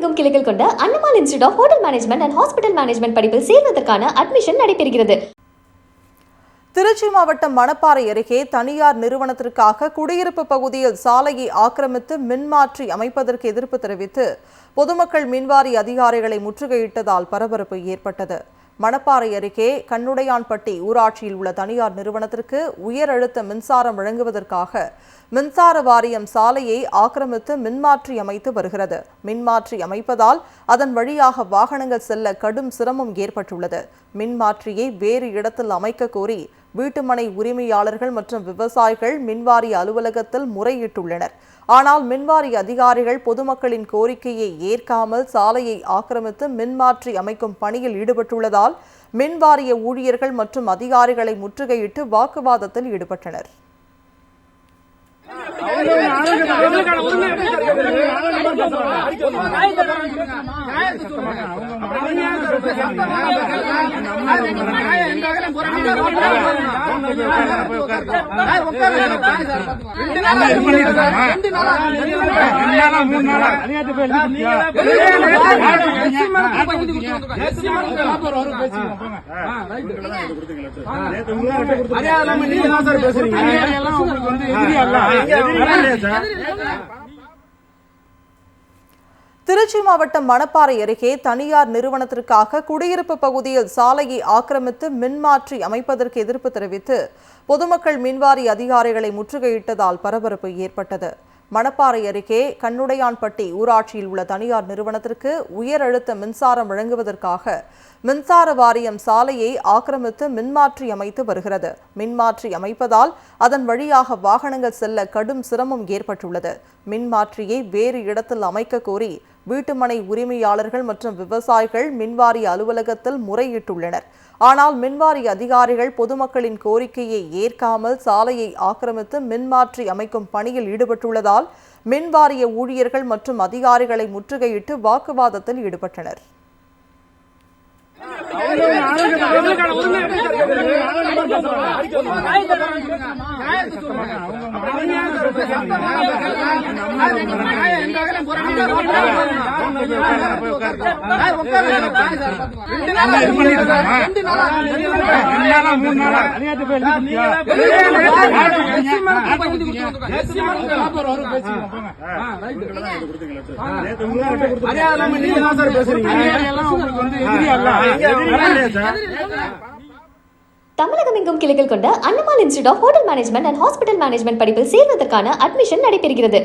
தமிழகமெங்கும் கிளைகள் கொண்ட Annamal institute of hotel management and hospital management படிப்பில் சேர்வதற்கான அட்மிஷன் நடைபெறுகிறது. திருச்சி மாவட்டம் மணப்பாறை அருகே தனியார் நிறுவனத்திற்காக குடியிருப்பு பகுதியில் சாலையை ஆக்கிரமித்து மின்மாற்றி அமைப்பதற்கு எதிர்ப்பு தெரிவித்து பொதுமக்கள் மின்வாரிய அதிகாரிகளை முற்றுகையிட்டதால் பரபரப்பு ஏற்பட்டது. மணப்பாறை அருகே கண்ணுடையான்பட்டி ஊராட்சியில் உள்ள தனியார் நிறுவனத்திற்கு உயர் அழுத்த மின்சாரம் வழங்குவதற்காக மின்சார வாரியம் சாலையை ஆக்கிரமித்து மின்மாற்றி அமைத்து வருகிறது. மின்மாற்றி அமைப்பதால் அதன் வழியாக வாகனங்கள் செல்ல கடும் சிரமம் ஏற்பட்டுள்ளது. மின்மாற்றியை வேறு இடத்தில் அமைக்க கோரி வீட்டுமனை உரிமையாளர்கள் மற்றும் விவசாயிகள் மின்வாரிய அலுவலகத்தில் முறையிட்டுள்ளனர். ஆனால் மின்வாரிய அதிகாரிகள் பொதுமக்களின் கோரிக்கையை ஏற்காமல் சாலையை ஆக்கிரமித்து மின்மாற்றி அமைக்கும் பணியில் ஈடுபட்டுள்ளதால் மின்வாரிய ஊழியர்கள் மற்றும் அதிகாரிகளை முற்றுகையிட்டு வாக்குவாதத்தில் ஈடுபட்டனர். திருச்சி மாவட்டம் மணப்பாறை அருகே தனியார் நிறுவனத்திற்காக குடியிருப்பு பகுதியில் சாலையை ஆக்கிரமித்து மின்மாற்றி அமைப்பதற்கு எதிர்ப்பு தெரிவித்து பொதுமக்கள் மின்வாரிய அதிகாரிகளை முற்றுகையிட்டதால் பரபரப்பு ஏற்பட்டது. மணப்பாறை அருகே கண்ணுடையான்பட்டி ஊராட்சியில் உள்ள தனியார் நிறுவனத்திற்கு உயர் அழுத்த மின்சாரம் வழங்குவதற்காக மின்சார வாரியம் சாலையை ஆக்கிரமித்து மின்மாற்றி அமைத்து வருகிறது. மின்மாற்றி அமைப்பதால் அதன் வழியாக வாகனங்கள் செல்ல கடும் சிரமம் ஏற்பட்டுள்ளது. மின்மாற்றியை வேறு இடத்தில் அமைக்க கோரி வீட்டுமனை உரிமையாளர்கள் மற்றும் விவசாயிகள் மின்வாரிய அலுவலகத்தில் முறையிட்டுள்ளனர். ஆனால் மின்வாரிய அதிகாரிகள் பொதுமக்களின் கோரிக்கையை ஏற்காமல் சாலையை ஆக்கிரமித்து மின்மாற்றி அமைக்கும் பணியில் ஈடுபட்டுள்ளதால் மின்வாரிய ஊழியர்கள் மற்றும் அதிகாரிகளை முற்றுகையிட்டு வாக்குவாதத்தில் ஈடுபட்டனர். தமிழகமெங்கும் கிளைகள் கொண்ட Annamal institute of hotel management and hospital management படிப்பில் சேர்வதற்கான அட்மிஷன் நடைபெறுகிறது.